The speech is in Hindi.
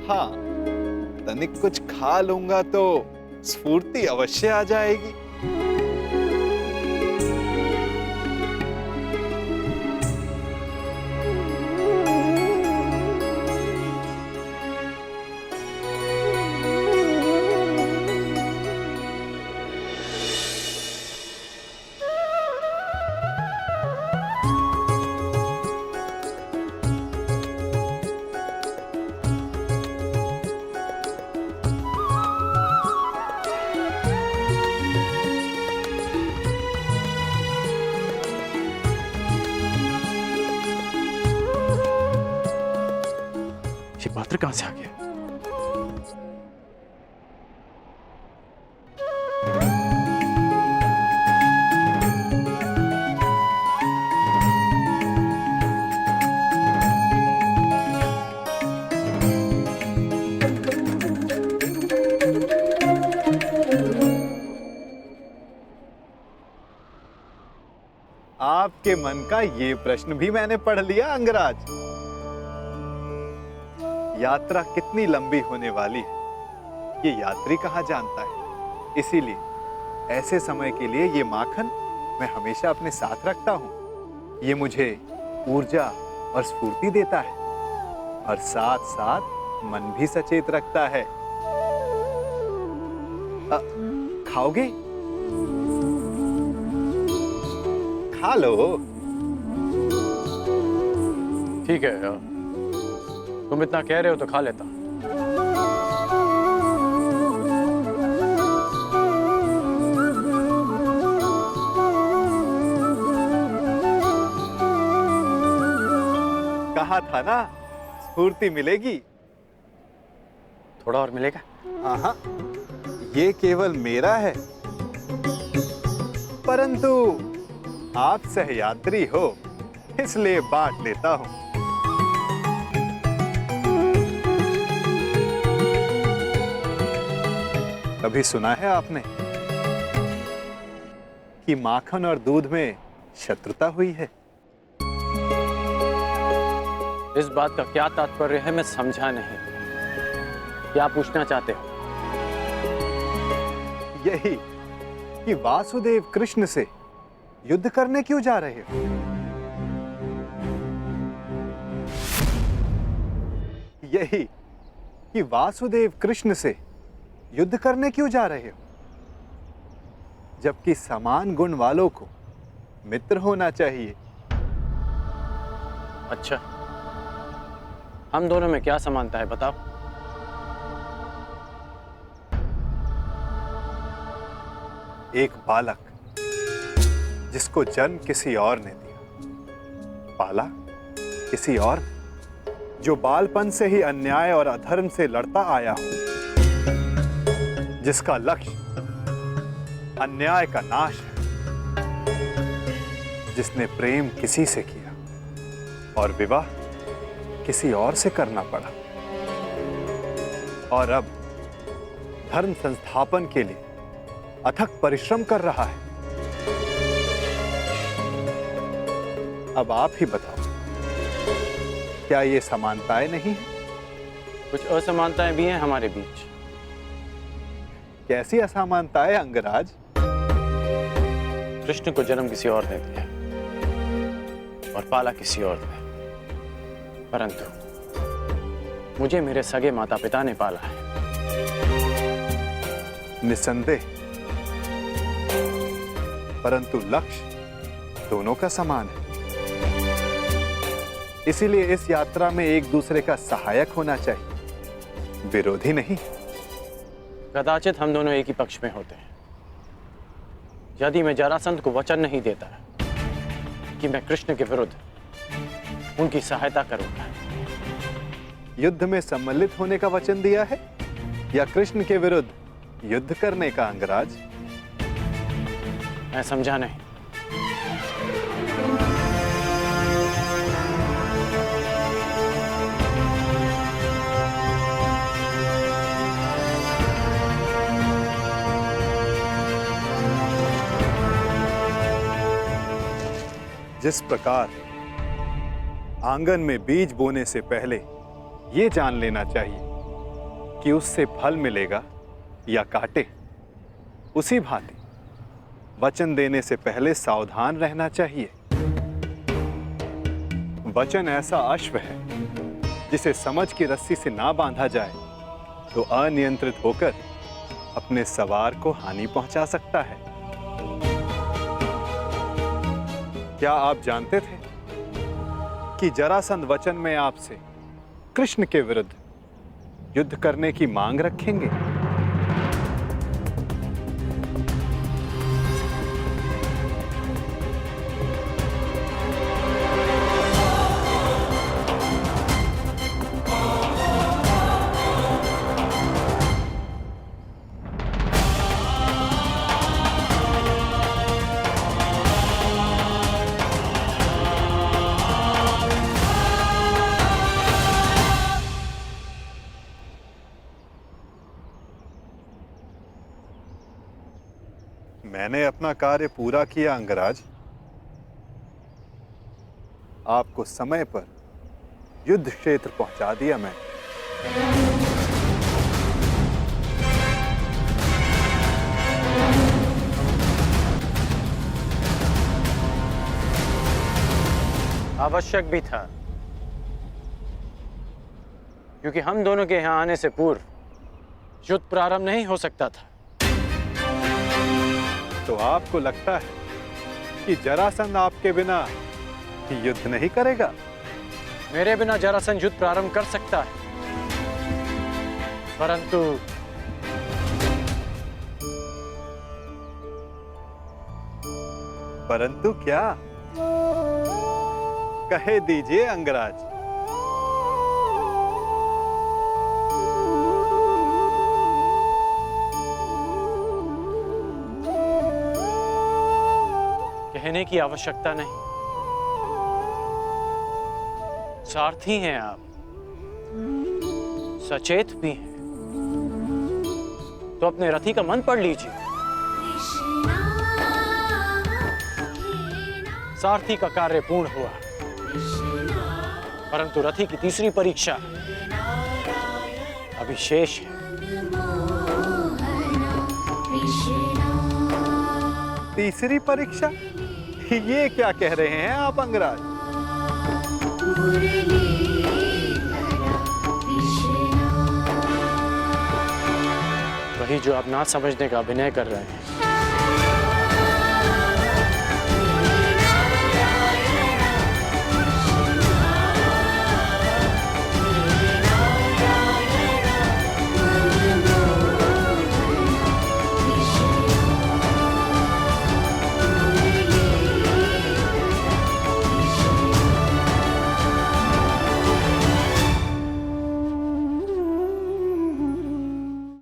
हाँ, तनिक कुछ खा लूंगा तो स्फूर्ति अवश्य आ जाएगी। ये पात्र कहां से आ गया? आपके मन का ये प्रश्न भी मैंने पढ़ लिया अंगराज। यात्रा कितनी लंबी होने वाली है, ये यात्री कहाँ जानता है। इसीलिए ऐसे समय के लिए ये माखन मैं हमेशा अपने साथ रखता हूँ। ये मुझे ऊर्जा और स्फूर्ति देता है और साथ साथ मन भी सचेत रखता है। खाओगे? खा लो। ठीक है, तुम इतना कह रहे हो तो खा लेता। कहा था ना, स्फूर्ति मिलेगी। थोड़ा और मिलेगा? हाँ, ये केवल मेरा है, परंतु आप सहयात्री हो इसलिए बांट लेता हूं। कभी सुना है आपने कि माखन और दूध में शत्रुता हुई है? इस बात का क्या तात्पर्य है मैं समझा नहीं। क्या पूछना चाहते हो? यही कि वासुदेव कृष्ण से युद्ध करने क्यों जा रहे हो? यही कि वासुदेव कृष्ण से युद्ध करने क्यों जा रहे हो, जबकि समान गुण वालों को मित्र होना चाहिए। अच्छा, हम दोनों में क्या समानता है बताओ? एक बालक जिसको जन्म किसी और ने दिया, पाला किसी और ने, जो बालपन से ही अन्याय और अधर्म से लड़ता आया हो, जिसका लक्ष्य अन्याय का नाश है, जिसने प्रेम किसी से किया और विवाह किसी और से करना पड़ा, और अब धर्म संस्थापन के लिए अथक परिश्रम कर रहा है। अब आप ही बताओ, क्या ये समानताएं नहीं है? कुछ असमानताएं भी हैं हमारे बीच। कैसी असमानताएं अंगराज? कृष्ण को जन्म किसी और ने दिया और पाला किसी और ने, परंतु मुझे मेरे सगे माता पिता ने पाला है। निसंदेह, परंतु लक्ष्य दोनों का समान है। इसीलिए इस यात्रा में एक दूसरे का सहायक होना चाहिए, विरोधी नहीं। कदाचित हम दोनों एक ही पक्ष में होते हैं। यदि मैं जरासंध को वचन नहीं देता कि मैं कृष्ण के विरुद्ध उनकी सहायता करूंगा। युद्ध में सम्मिलित होने का वचन दिया है या कृष्ण के विरुद्ध युद्ध करने का अंगराज? मैं समझा नहीं। जिस प्रकार आंगन में बीज बोने से पहले ये जान लेना चाहिए कि उससे फल मिलेगा या कांटे, उसी भांति वचन देने से पहले सावधान रहना चाहिए। वचन ऐसा अश्व है जिसे समझ की रस्सी से ना बांधा जाए तो अनियंत्रित होकर अपने सवार को हानि पहुंचा सकता है। क्या आप जानते थे कि जरासंध वचन में आपसे कृष्ण के विरुद्ध युद्ध करने की मांग रखेंगे? मैंने अपना कार्य पूरा किया अंगराज। आपको समय पर युद्ध क्षेत्र पहुंचा दिया मैं। आवश्यक भी था, क्योंकि हम दोनों के यहां आने से पूर्व युद्ध प्रारंभ नहीं हो सकता था। तो आपको लगता है कि जरासंध आपके बिना युद्ध नहीं करेगा? मेरे बिना जरासंध युद्ध प्रारंभ कर सकता है, परंतु क्या? कहे दीजिए अंगराज। कहने की आवश्यकता नहीं, सारथी हैं आप, सचेत भी हैं, तो अपने रथी का मन पढ़ लीजिए। सारथी का कार्य पूर्ण हुआ, परंतु रथी की तीसरी परीक्षा अभी शेष है। तीसरी परीक्षा? ये क्या कह रहे हैं आप अंगराज? वही जो आप ना समझने का अभिनय कर रहे हैं।